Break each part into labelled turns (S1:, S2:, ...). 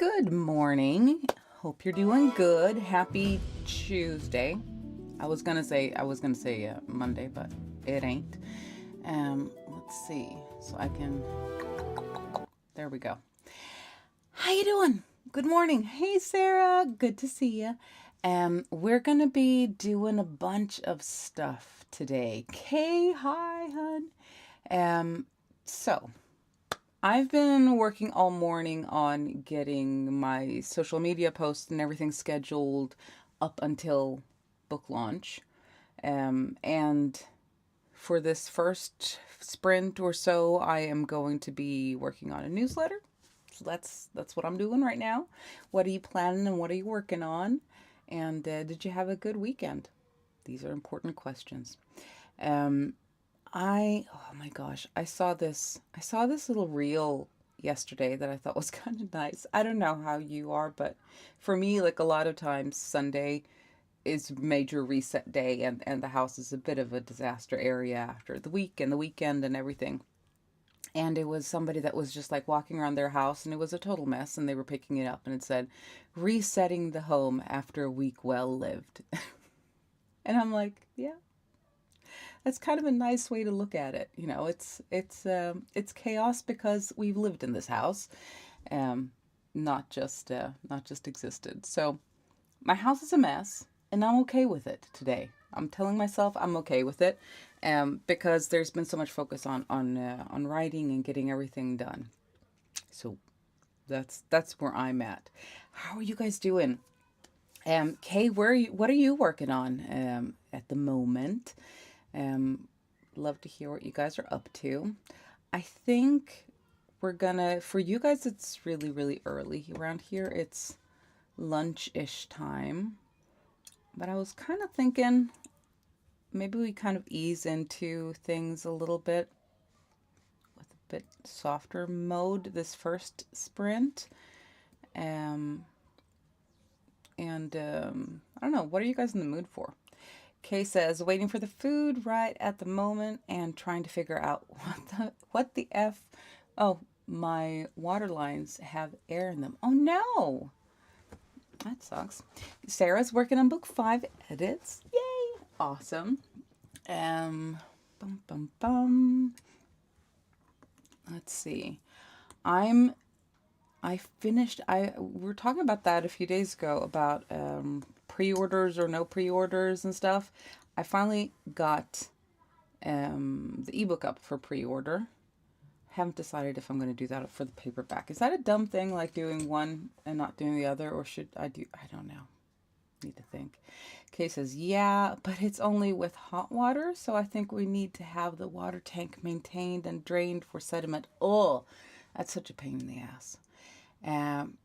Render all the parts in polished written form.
S1: Good morning. Hope you're doing good. Happy Tuesday. I was gonna say Monday, but it ain't. Let's see. So I can. There we go. How you doing? Good morning. Hey Sarah. Good to see you. We're gonna be doing a bunch of stuff today. Kay, hi, hun. So I've been working all morning on getting my social media posts and everything scheduled up until book launch. And for this first sprint or so, I am going to be working on a newsletter. So that's what I'm doing right now. What are you planning and what are you working on? And did you have a good weekend? These are important questions. Um, oh my gosh, I saw this little reel yesterday that I thought was kind of nice. I don't know how you are, but for me, like a lot of times, Sunday is major reset day, and the house is a bit of a disaster area after the week and the weekend and everything. And it was somebody that was just like walking around their house and it was a total mess, and they were picking it up and it said, resetting the home after a week well lived. And I'm like, yeah, that's kind of a nice way to look at it. It's chaos because we've lived in this house, um, not just existed. So my house is a mess, and I'm okay with it today. I'm telling myself I'm okay with it, because there's been so much focus on writing and getting everything done. So that's where I'm at. How are you guys doing? Kay, what are you working on at the moment? Um, Love to hear what you guys are up to. I think for you guys, it's really, really early around here. It's lunch-ish time. But I was kind of thinking maybe we kind of ease into things a little bit with a bit softer mode this first sprint. Um, and I don't know, what are you guys in the mood for? Kay says, waiting for the food right at the moment and trying to figure out what the F. Oh, my water lines have air in them. Oh no, that sucks. Sarah's working on book 5 edits. Yay, awesome. Um, bum bum bum. Let's see. I'm I finished. I We were talking about that a few days ago about pre-orders or no pre-orders and stuff. I finally got the ebook up for pre-order. Haven't decided if I'm going to do that for the paperback. Is that a dumb thing, like doing one and not doing the other, or should I do? I don't know. Need to think. Kay says, yeah, but it's only with hot water, so I think we need to have the water tank maintained and drained for sediment. Oh, that's such a pain in the ass. Um,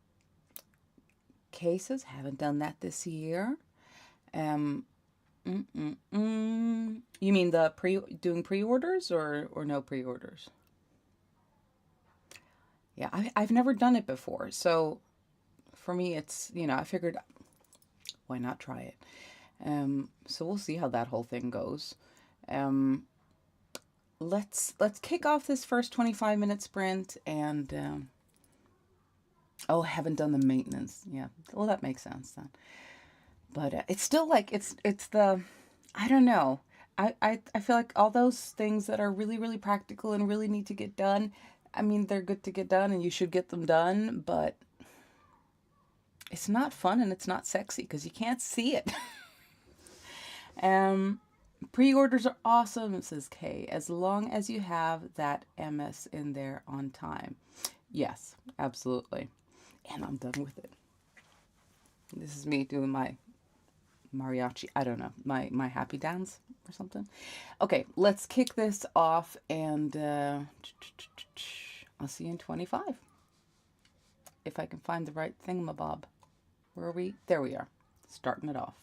S1: Cases haven't done that this year. Um, you mean the doing pre-orders or no pre-orders? Yeah, I've never done it before, so for me, it's I figured why not try it. So we'll see how that whole thing goes. Um, let's kick off this first 25-minute sprint and oh, I haven't done the maintenance. Yeah, well that makes sense then. But it's still like it's the I don't know. I feel like all those things that are really, really practical and really need to get done, I mean, they're good to get done and you should get them done, but it's not fun and it's not sexy because you can't see it. um, Pre-orders are awesome, says Kay, as long as you have that MS in there on time. Yes, absolutely. And I'm done with it. This is me doing my mariachi, I don't know, my happy dance or something. Okay, let's kick this off and I'll see you in 25. If I can find the right thingamabob. Where are we? There we are. Starting it off.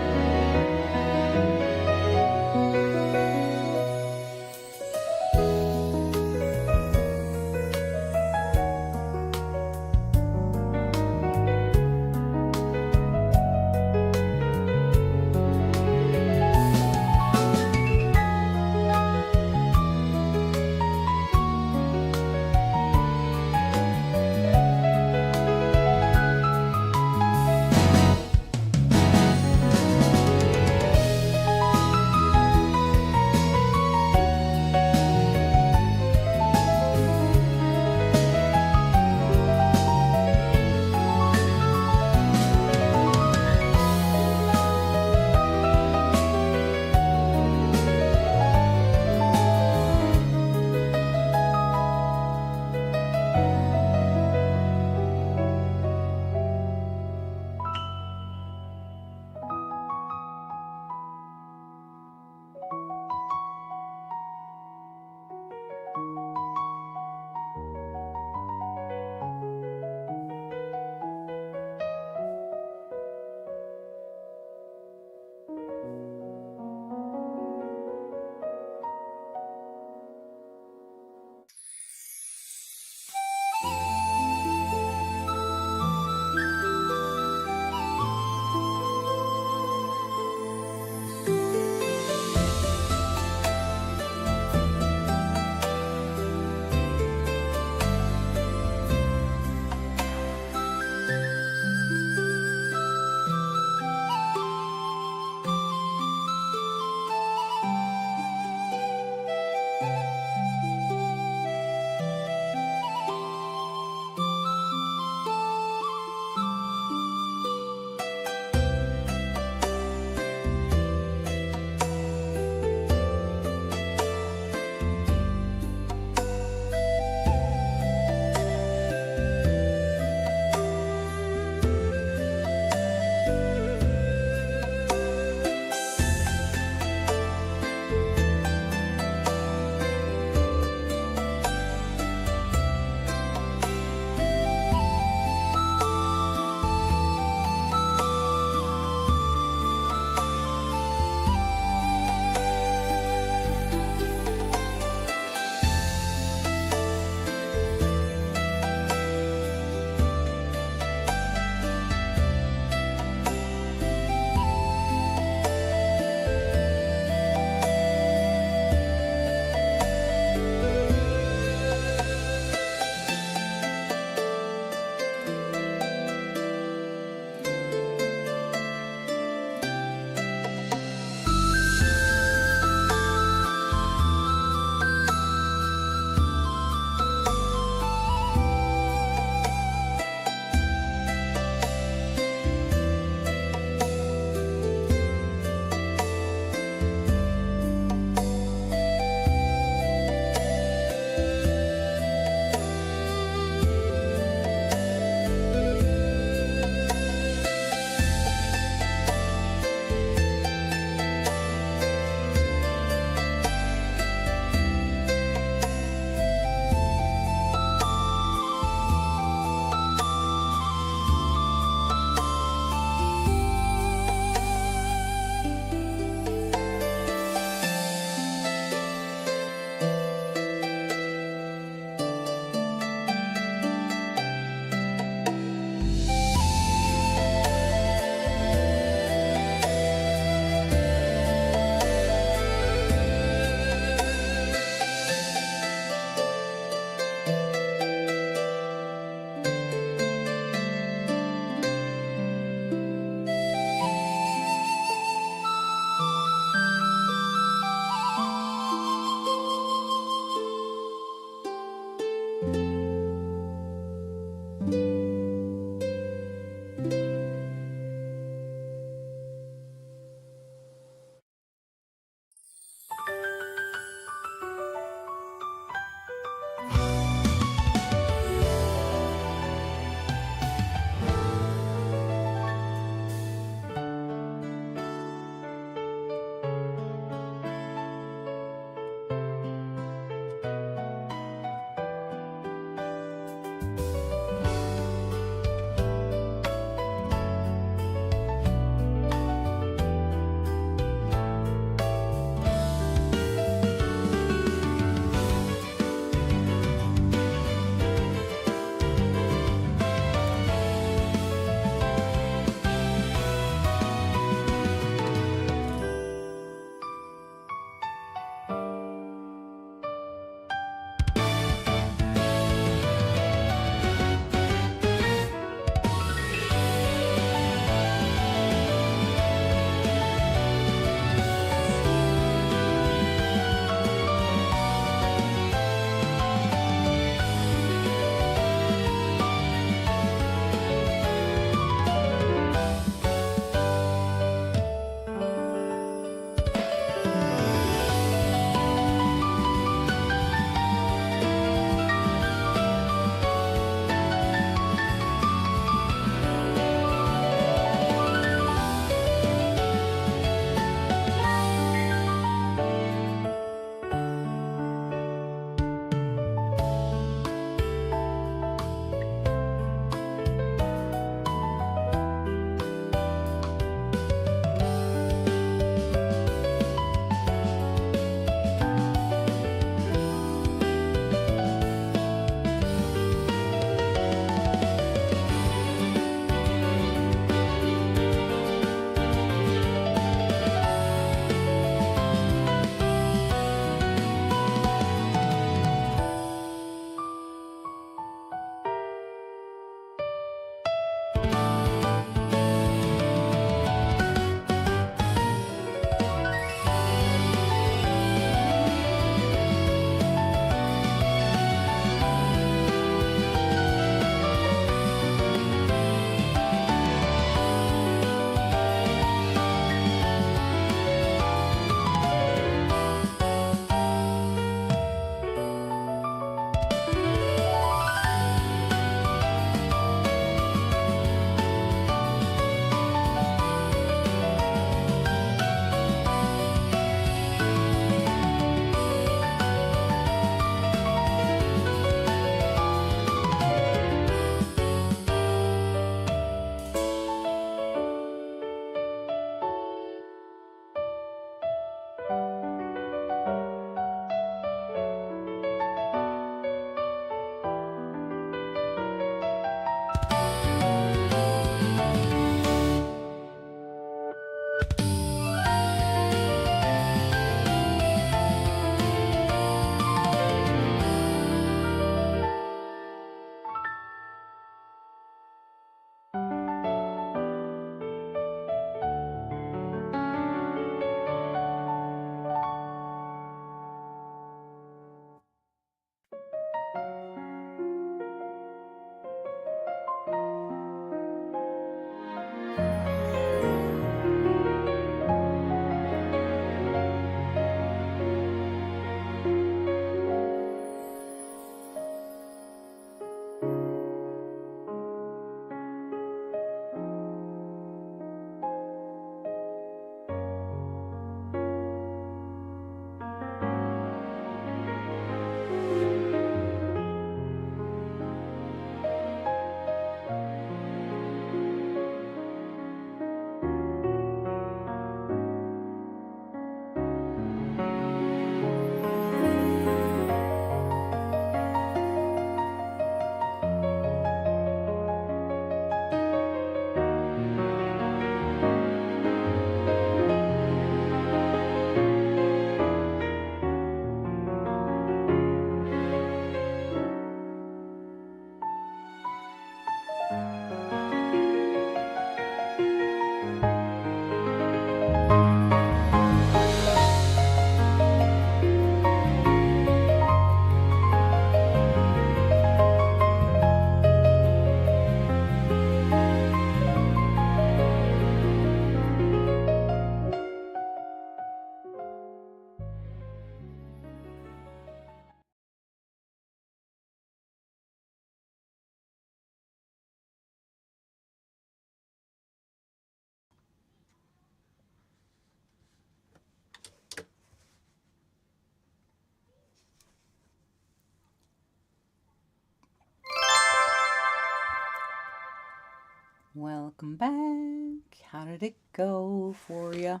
S1: Welcome back. How did it go for you?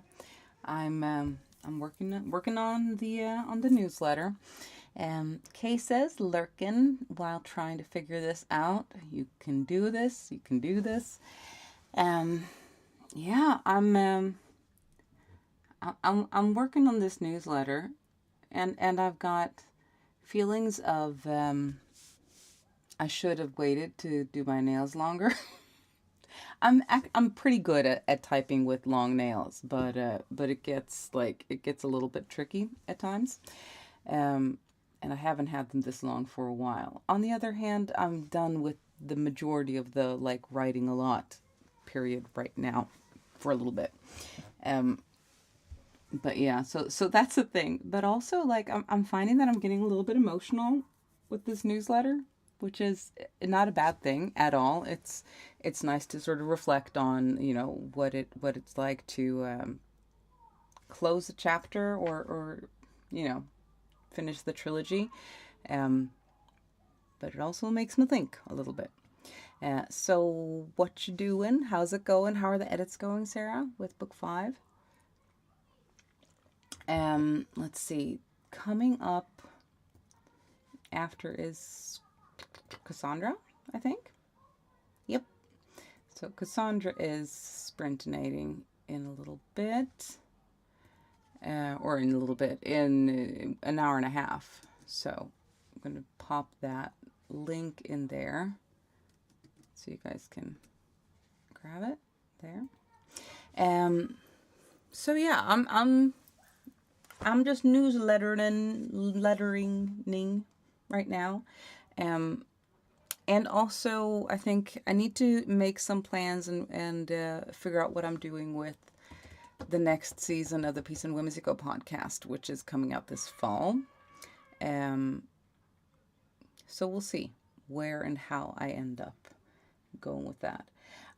S1: I'm working on the newsletter. Kay says, lurking while trying to figure this out. You can do this. You can do this. Yeah, I'm working on this newsletter, and I've got feelings of I should have waited to do my nails longer. I'm pretty good at typing with long nails, but it gets a little bit tricky at times. And I haven't had them this long for a while. On the other hand, I'm done with the majority of the writing a lot period right now for a little bit. But yeah, so that's the thing. But also I'm finding that I'm getting a little bit emotional with this newsletter, which is not a bad thing at all. It's nice to sort of reflect on, what it's like to close a chapter or finish the trilogy. But it also makes me think a little bit. So what you doing? How's it going? How are the edits going, Sarah, with book 5? Let's see. Coming up after is Cassandra, I think. Yep. So Cassandra is sprintinating in a little bit. In an hour and a half. So I'm going to pop that link in there so you guys can grab it there. So yeah, I'm just lettering right now. And also I think I need to make some plans and figure out what I'm doing with the next season of the Peace and Whimsical podcast, which is coming out this fall. So we'll see where and how I end up going with that.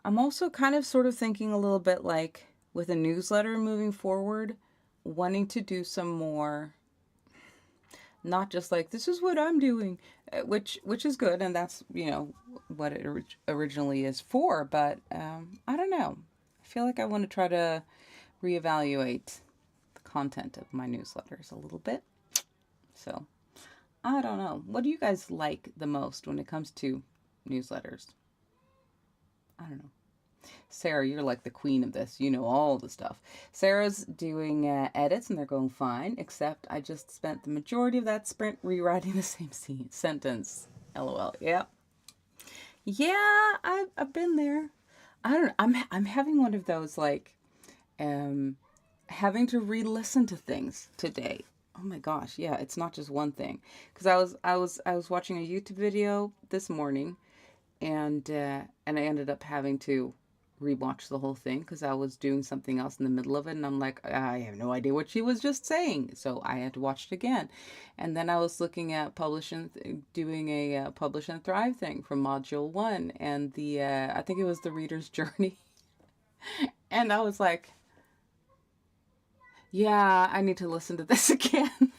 S1: I'm also kind of sort of thinking a little bit like with a newsletter moving forward, wanting to do some more, not just like, this is what I'm doing, which is good, and that's, what it originally is for, but I don't know. I feel like I want to try to reevaluate the content of my newsletters a little bit. So, I don't know. What do you guys like the most when it comes to newsletters? I don't know. Sarah, you're like the queen of this. You know all the stuff. Sarah's doing edits and they're going fine, except I just spent the majority of that sprint rewriting the same sentence. LOL. Yeah. Yeah, I've been there. I don't know. I'm having one of those having to re-listen to things today. Oh my gosh, yeah, it's not just one thing. Because I was watching a YouTube video this morning, and I ended up having to rewatch the whole thing because I was doing something else in the middle of it, and I'm like, I have no idea what she was just saying, so I had to watch it again. And then I was looking at doing a Publish and Thrive thing from Module 1, and I think it was the Reader's Journey, and I was like, yeah, I need to listen to this again.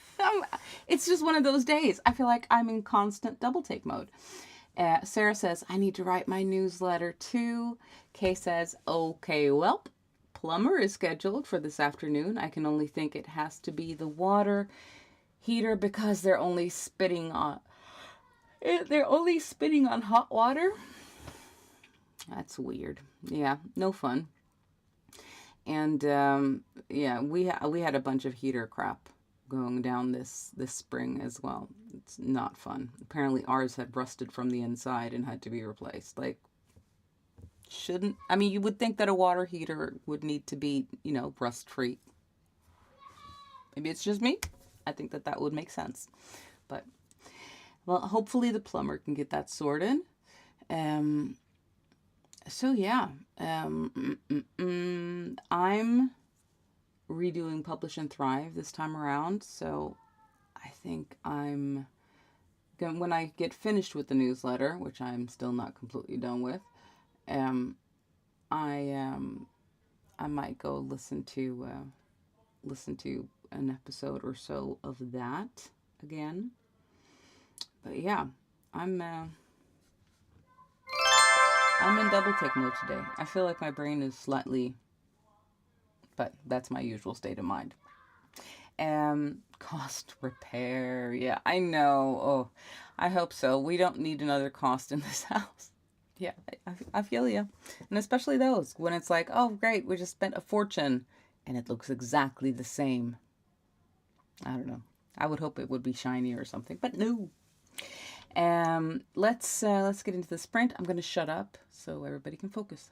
S1: It's just one of those days. I feel like I'm in constant double take mode. Sarah says, I need to write my newsletter too. Kay says, okay, welp. Plumber is scheduled for this afternoon. I can only think it has to be the water heater because they're only spitting on hot water. That's weird. Yeah, no fun. And yeah, we had a bunch of heater crap going down this spring as well. It's not fun. Apparently ours had rusted from the inside and had to be replaced. You would think that a water heater would need to be, rust free. Maybe it's just me. I think that would make sense. But, well, hopefully the plumber can get that sorted. So yeah, I'm redoing Publish and Thrive this time around, so I think when I get finished with the newsletter, which I'm still not completely done with, I might go listen to an episode or so of that again. But yeah, I'm I'm in double take mode today. I feel like my brain is slightly, but that's my usual state of mind. Cost repair. Yeah, I know. Oh, I hope so. We don't need another cost in this house. Yeah, I feel you. And especially those when it's like, oh, great, we just spent a fortune and it looks exactly the same. I don't know. I would hope it would be shiny or something, but no. Let's get into the sprint. I'm going to shut up so everybody can focus.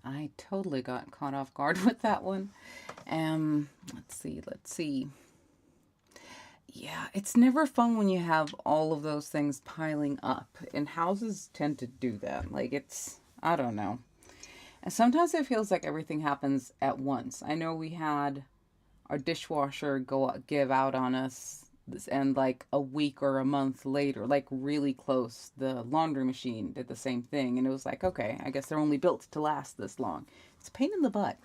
S1: I totally got caught off guard with that one. Let's see. Yeah, it's never fun when you have all of those things piling up. And houses tend to do that. Like, I don't know. And sometimes it feels like everything happens at once. I know we had our dishwasher give out on us, and like a week or a month later, like really close, the laundry machine did the same thing. And it was like, okay, I guess they're only built to last this long. It's a pain in the butt.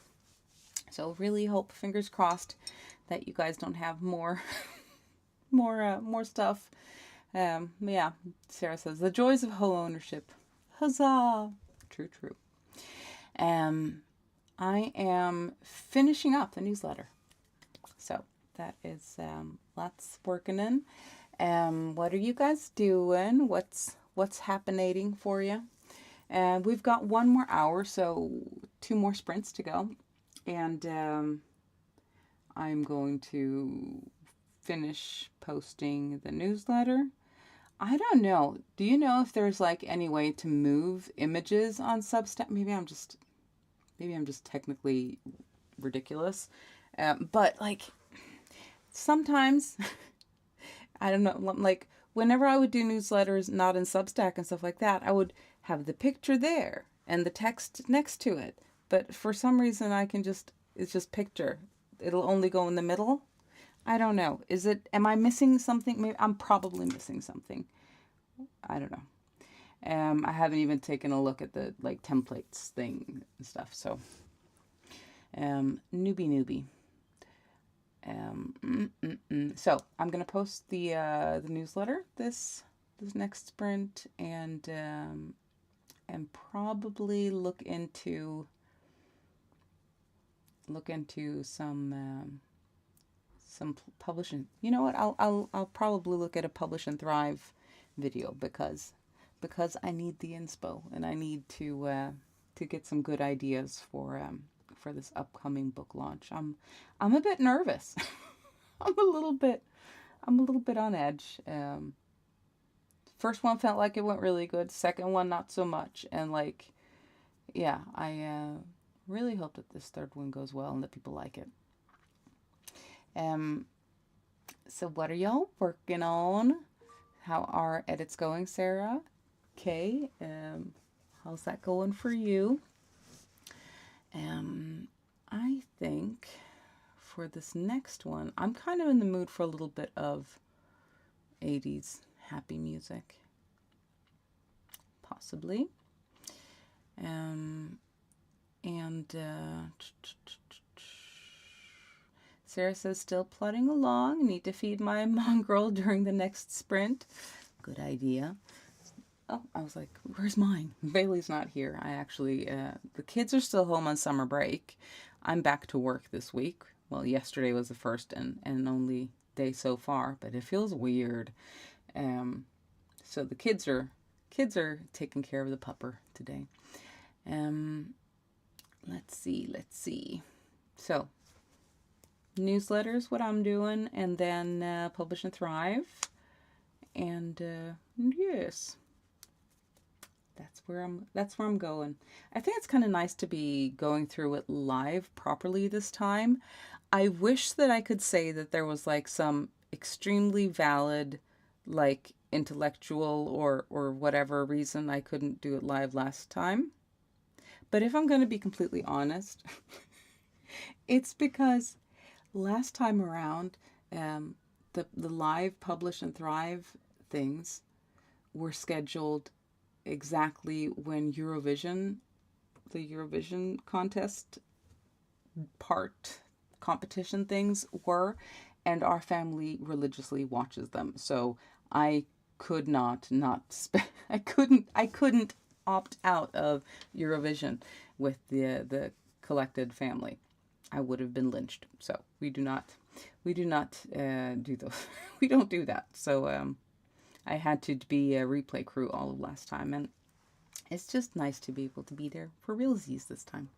S1: So really hope, fingers crossed, that you guys don't have more more stuff. Yeah, Sarah says the joys of home ownership. Huzzah! True, true. I am finishing up the newsletter, so that is lots working in. What are you guys doing? What's happening for you? And we've got one more hour, so 2 more sprints to go, and I'm going to finish posting the newsletter. I don't know. Do you know if there's like any way to move images on Substack? Maybe I'm just technically ridiculous. But like sometimes I don't know, like whenever I would do newsletters not in Substack and stuff like that, I would have the picture there and the text next to it. But for some reason it's just picture. It'll only go in the middle. I don't know. Am I missing something? Maybe I'm probably missing something. I don't know. I haven't even taken a look at the like templates thing and stuff. So, newbie. So I'm gonna post the newsletter this next sprint, and probably look into some publishing. You know what? I'll probably look at a Publish and Thrive video because I need the inspo, and I need to get some good ideas for this upcoming book launch. I'm a bit nervous. I'm a little bit on edge. First one felt like it went really good. Second one not so much. And like, yeah, I really hope that this third one goes well and that people like it. So what are y'all working on? How are edits going, Sarah? Okay. How's that going for you? I think for this next one, I'm kind of in the mood for a little bit of 80s happy music. Possibly. Sarah says, still plodding along. Need to feed my mongrel during the next sprint. Good idea. Oh, I was like, where's mine? Bailey's not here. I actually, the kids are still home on summer break. I'm back to work this week. Well, yesterday was the first and only day so far, but it feels weird. So the kids are taking care of the pupper today. Let's see. So, newsletters, what I'm doing, and then Publish and Thrive. And yes, that's where I'm going. I think it's kind of nice to be going through it live properly this time. I wish that I could say that there was like some extremely valid, like intellectual or whatever reason I couldn't do it live last time. But if I'm going to be completely honest, it's because last time around, the live Publish and Thrive things were scheduled exactly when the Eurovision contest part competition things were, and our family religiously watches them. So I could I couldn't opt out of Eurovision with the collected family. I would have been lynched. So we do not do those. We don't do that. So I had to be a replay crew all of last time, and it's just nice to be able to be there for realsies this time.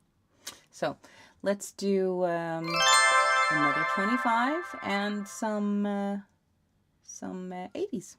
S1: So let's do another 25 and some 80s.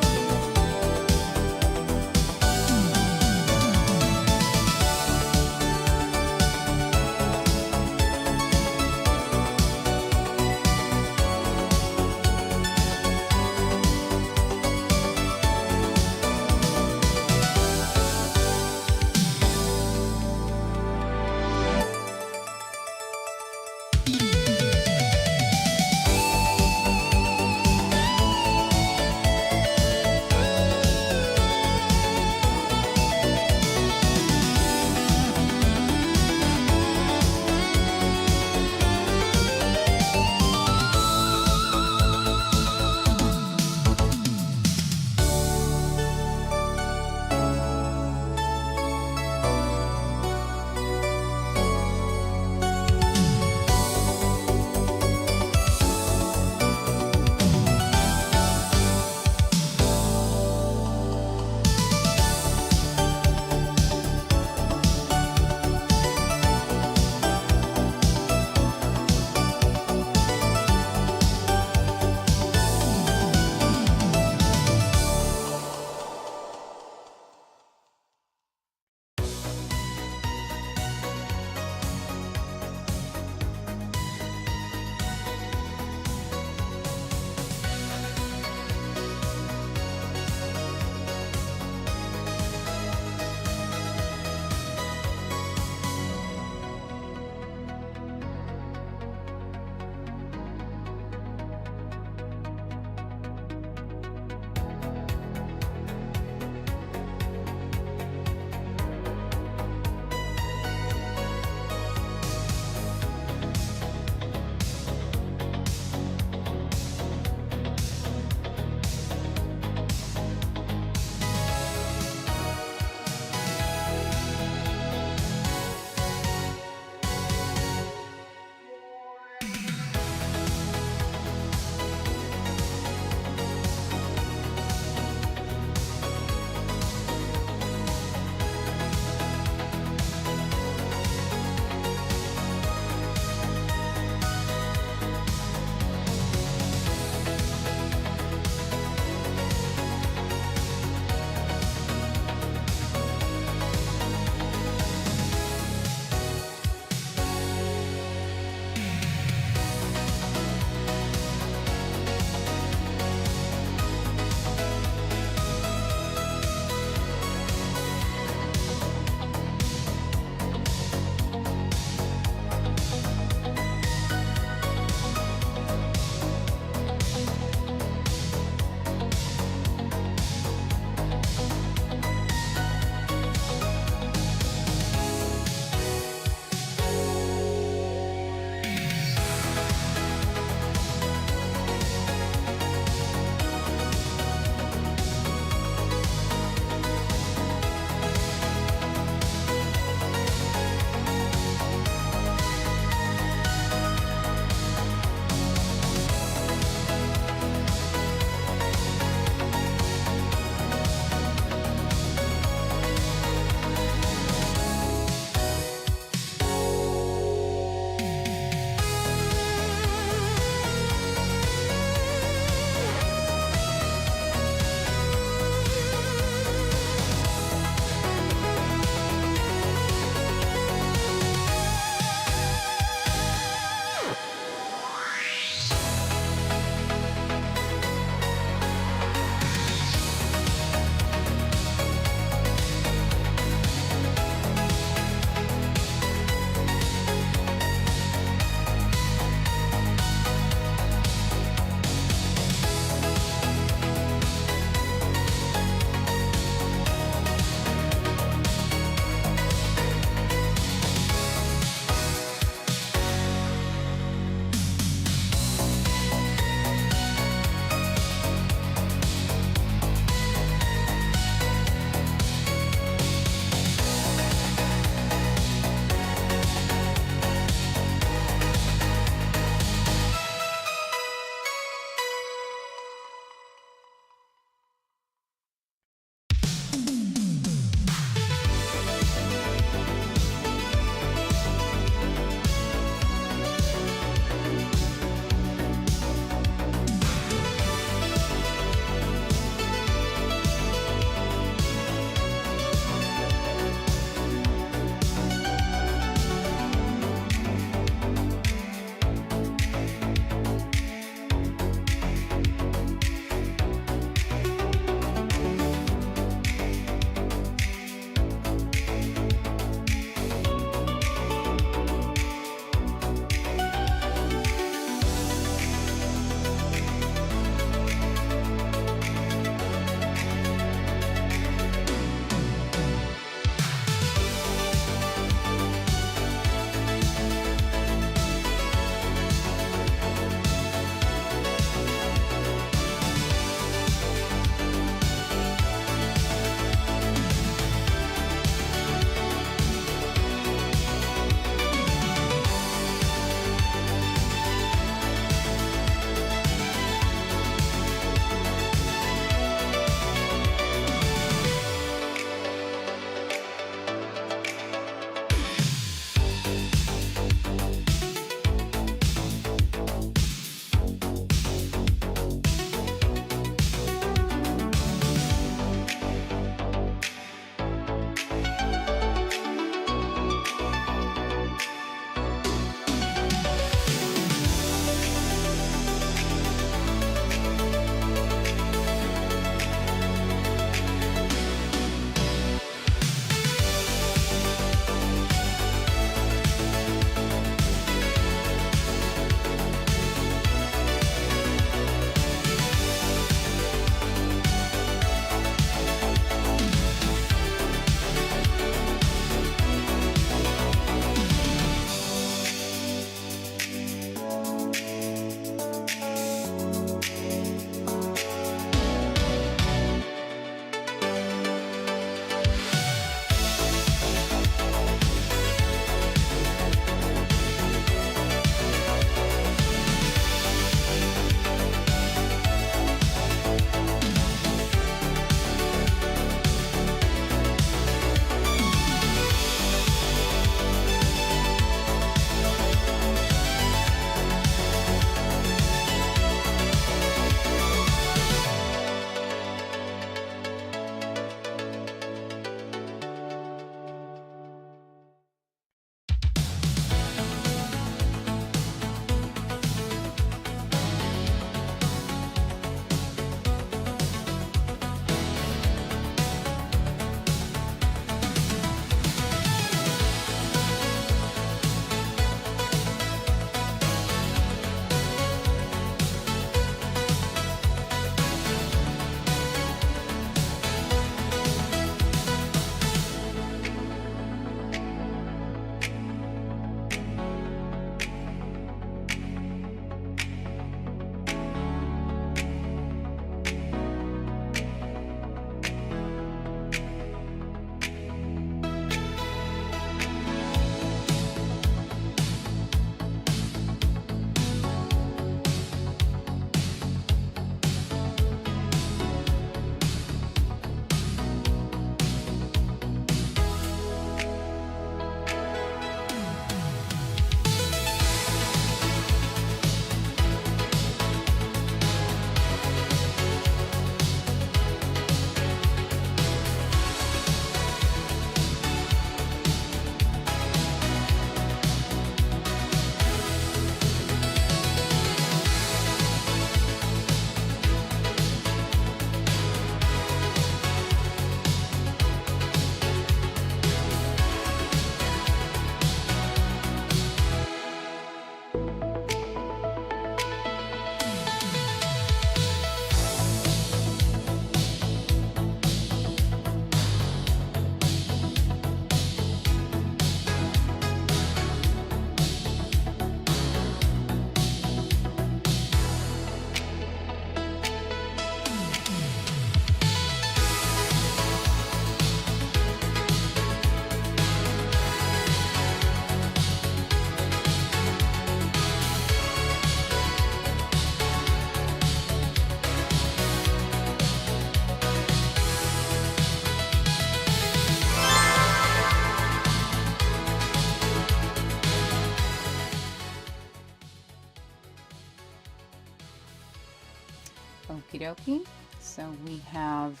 S1: Okie dokie. So we have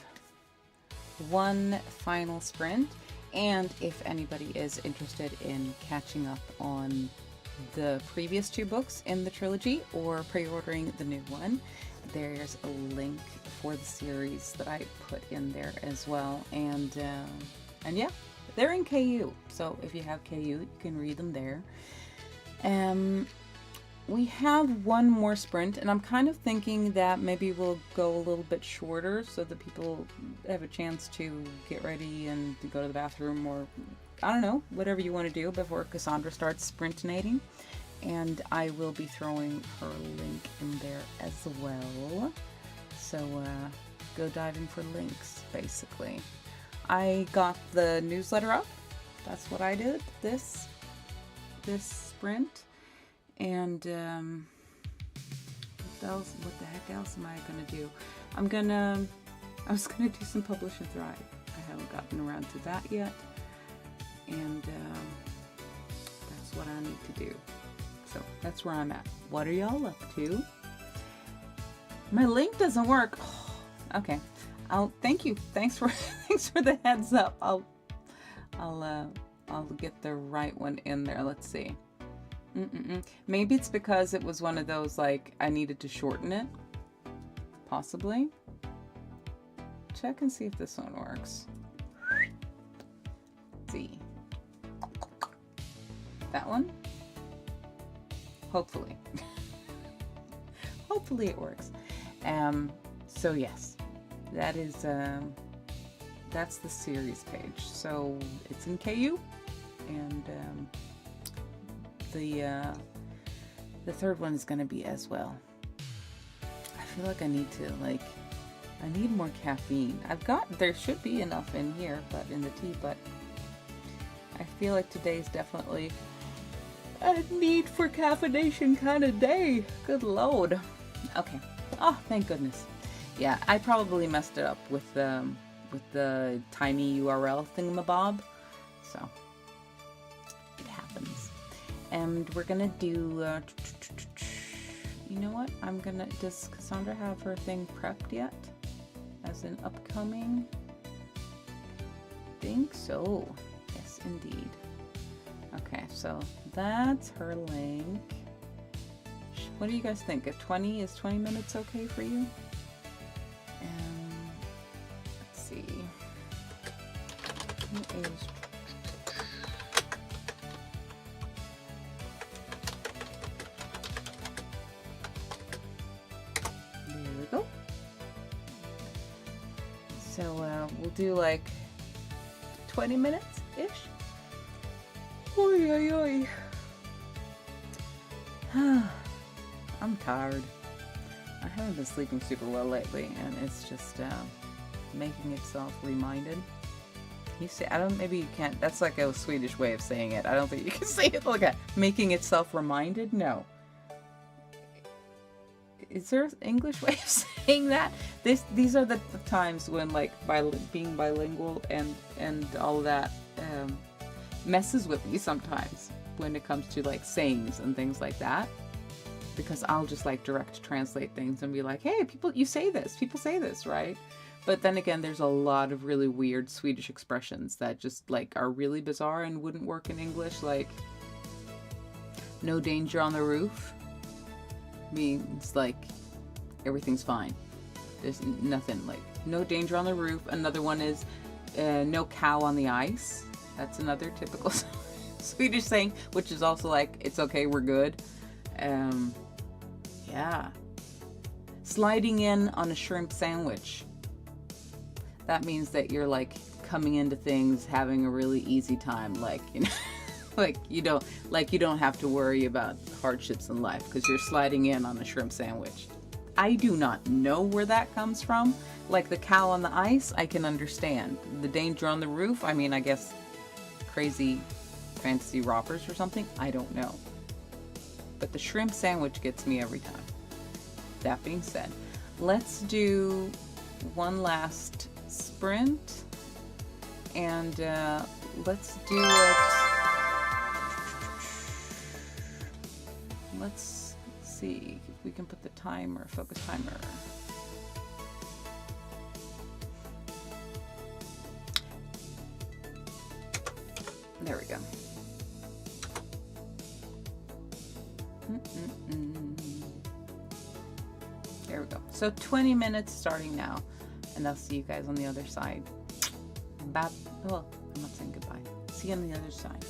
S1: one final sprint, and if anybody is interested in catching up on the previous 2 books in the trilogy or pre-ordering the new one, there's a link for the series that I put in there as well. And yeah, they're in KU, so if you have KU, you can read them there. We have one more sprint, and I'm kind of thinking that maybe we'll go a little bit shorter so that people have a chance to get ready and to go to the bathroom, or I don't know, whatever you want to do before Cassandra starts sprintinating. And I will be throwing her link in there as well. So go diving for links, basically. I got the newsletter up. That's what I did this sprint. And what the heck else am I gonna do? I was gonna do some Publish and Thrive. I haven't gotten around to that yet. And that's what I need to do. So that's where I'm at. What are y'all up to? My link doesn't work. Oh, okay. Thank you. Thanks for the heads up. I'll get the right one in there. Let's see. Maybe it's because it was one of those, like, I needed to shorten it. Possibly. Check and see if this one works. Let's see. That one? Hopefully. Hopefully it works. So yes, that is, that's the series page. So it's in KU, and the third one is going to be as well. I feel like I need more caffeine. There should be enough in here, but in the tea, but I feel like today's definitely a need for caffeination kind of day. Good Lord. Okay. Oh, thank goodness. Yeah, I probably messed it up with the tiny URL thingamabob. So it happens. And we're gonna do. You know what? Does Cassandra have her thing prepped yet? As in upcoming? Think so. Yes, indeed. Okay, so that's her link. What do you guys think? Is 20 minutes okay for you? Let's see. There we go. So we'll do like 20 minutes-ish. Oy, oy, oy. I'm tired. I haven't been sleeping super well lately, and it's just making itself reminded. You say, maybe you can't, that's like a Swedish way of saying it. I don't think you can say it like that. Making itself reminded? No. Is there an English way of saying that? These are the times when, like, being bilingual and all of that messes with me sometimes when it comes to, like, sayings and things like that. Because I'll just, like, direct translate things and be like, hey, people say this, right? But then again, there's a lot of really weird Swedish expressions that just, like, are really bizarre and wouldn't work in English. Like, no danger on the roof means, like, everything's fine. There's nothing, like, no danger on the roof. Another one is no cow on the ice. That's another typical Swedish saying, which is also like, it's okay, we're good. Yeah. Sliding in on a shrimp sandwich. That means that you're, like, coming into things having a really easy time, like, you know, you don't have to worry about hardships in life because you're sliding in on a shrimp sandwich. I do not know where that comes from. Like the cow on the ice, I can understand. The danger on the roof, I mean, I guess crazy fantasy robbers or something. I don't know. But the shrimp sandwich gets me every time. That being said, let's do one last sprint, and let's do it. Let's see if we can put the timer, focus timer. There we go. There we go. So 20 minutes starting now, and I'll see you guys on the other side. Bye. Oh, I'm not saying goodbye. See you on the other side.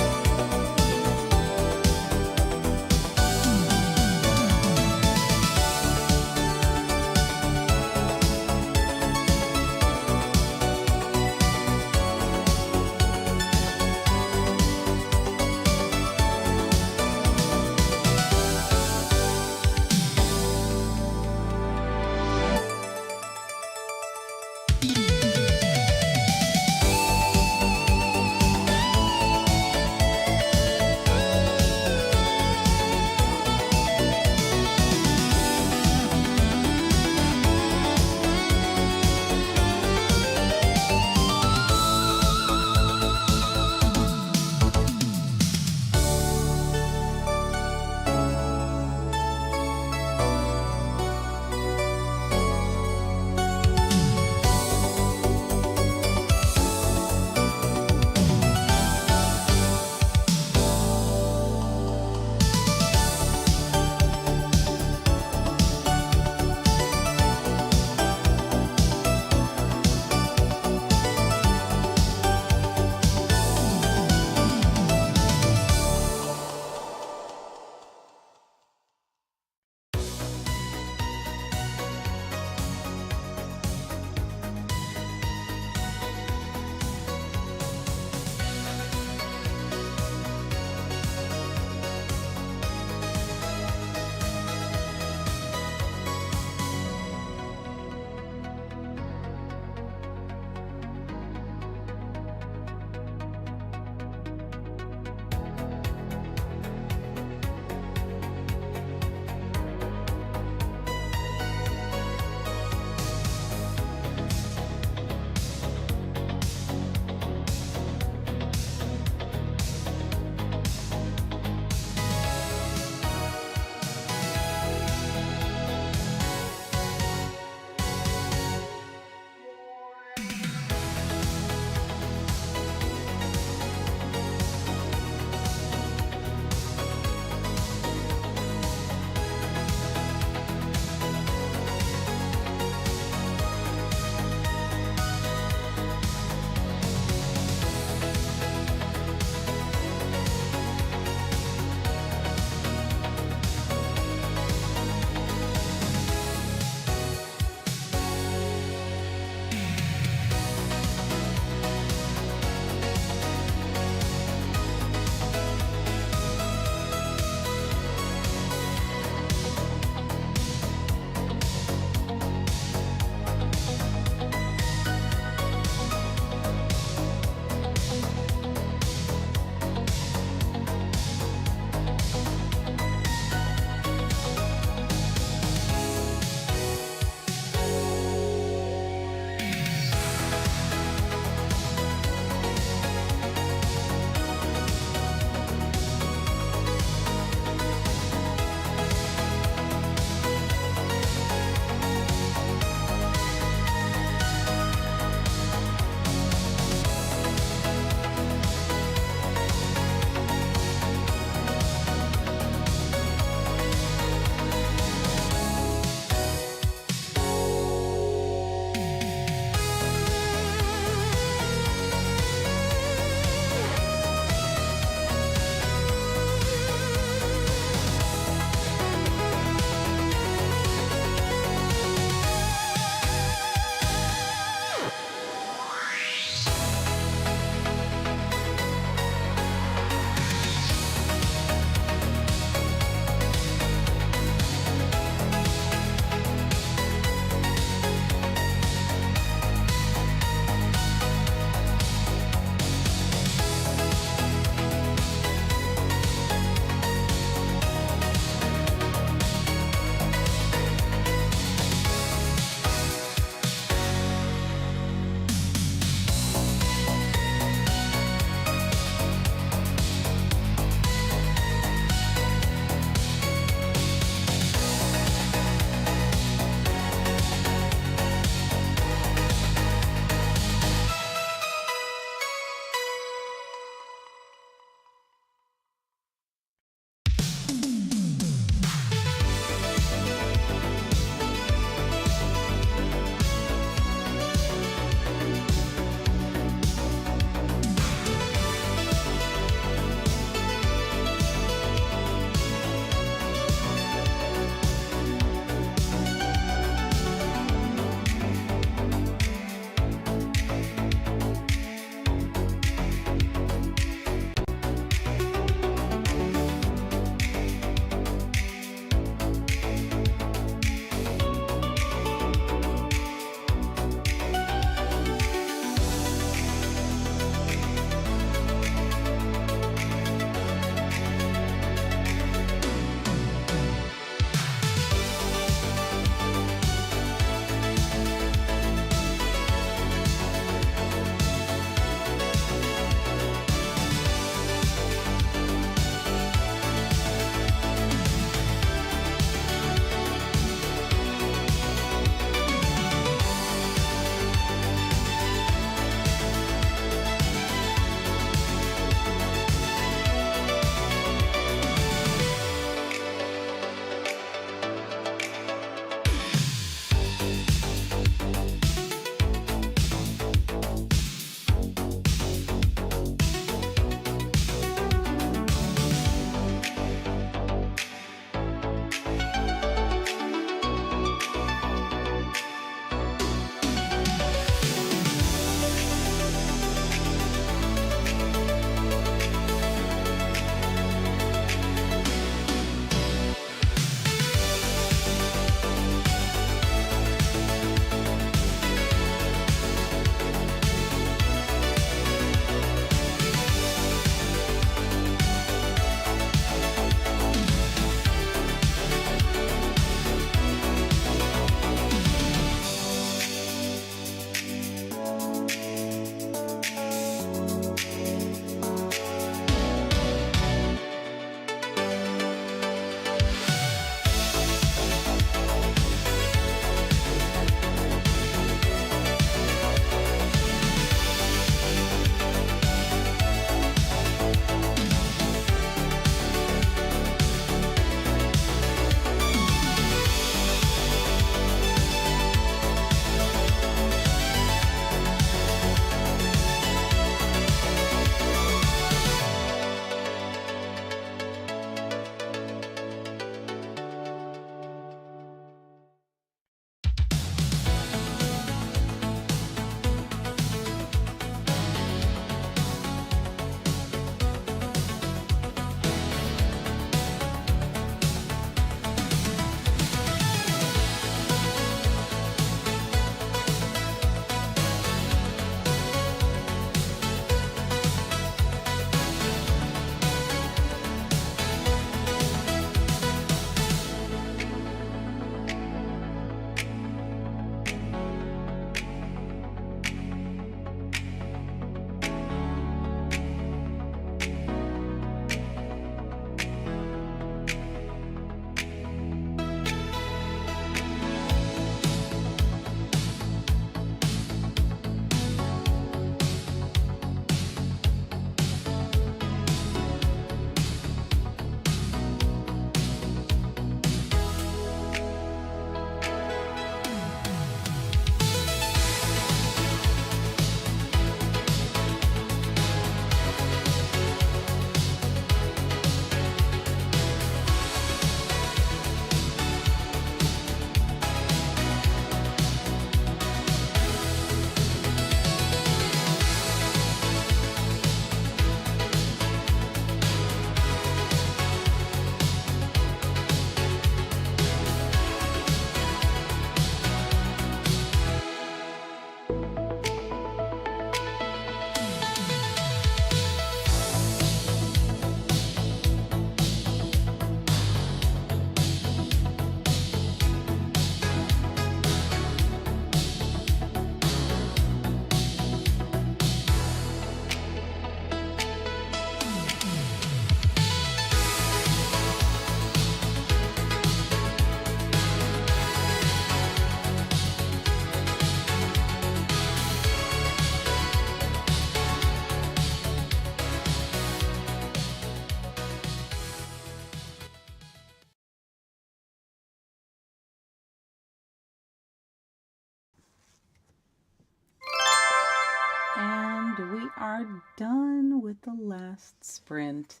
S1: And we are done with the last sprint.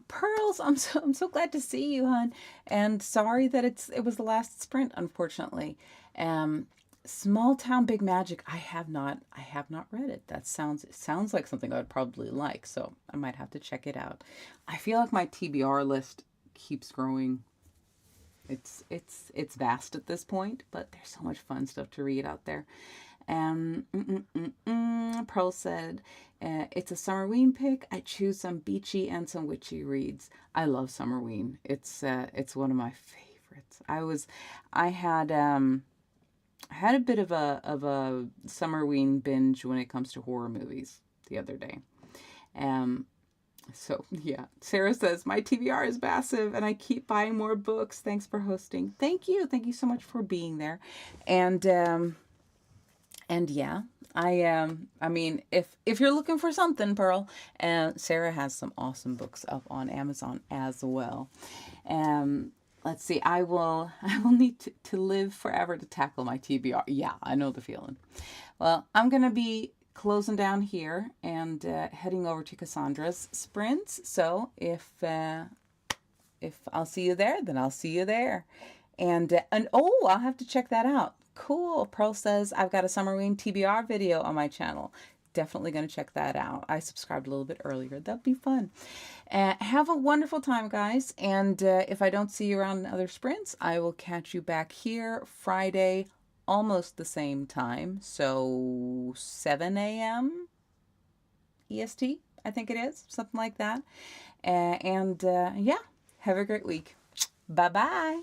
S1: Pearls, I'm so glad to see you, hon. And sorry that it was the last sprint, unfortunately. Um, Small Town Big Magic. I have not read it. It sounds like something I would probably like, so I might have to check it out. I feel like my TBR list keeps growing. It's vast at this point, but there's so much fun stuff to read out there. Pearl said, it's a Summerween pick. I choose some beachy and some witchy reads. I love Summerween. It's one of my favorites. I had a bit of a Summerween binge when it comes to horror movies the other day. So yeah, Sarah says, my TBR is massive and I keep buying more books. Thanks for hosting. Thank you so much for being there. And yeah, I mean, if you're looking for something, Pearl, Sarah has some awesome books up on Amazon as well. Let's see. I will need to live forever to tackle my TBR. Yeah, I know the feeling. Well, I'm gonna be closing down here and heading over to Cassandra's sprints. So if I'll see you there, then I'll see you there. And oh, I'll have to check that out. Cool. Pearl says I've got a Summerween TBR video on my channel. Definitely going to check that out. I subscribed a little bit earlier. That'd be fun. Have a wonderful time, guys. And if I don't see you around in other sprints, I will catch you back here Friday, almost the same time. So 7 a.m. EST, I think it is. Something like that. Yeah, have a great week. Bye-bye.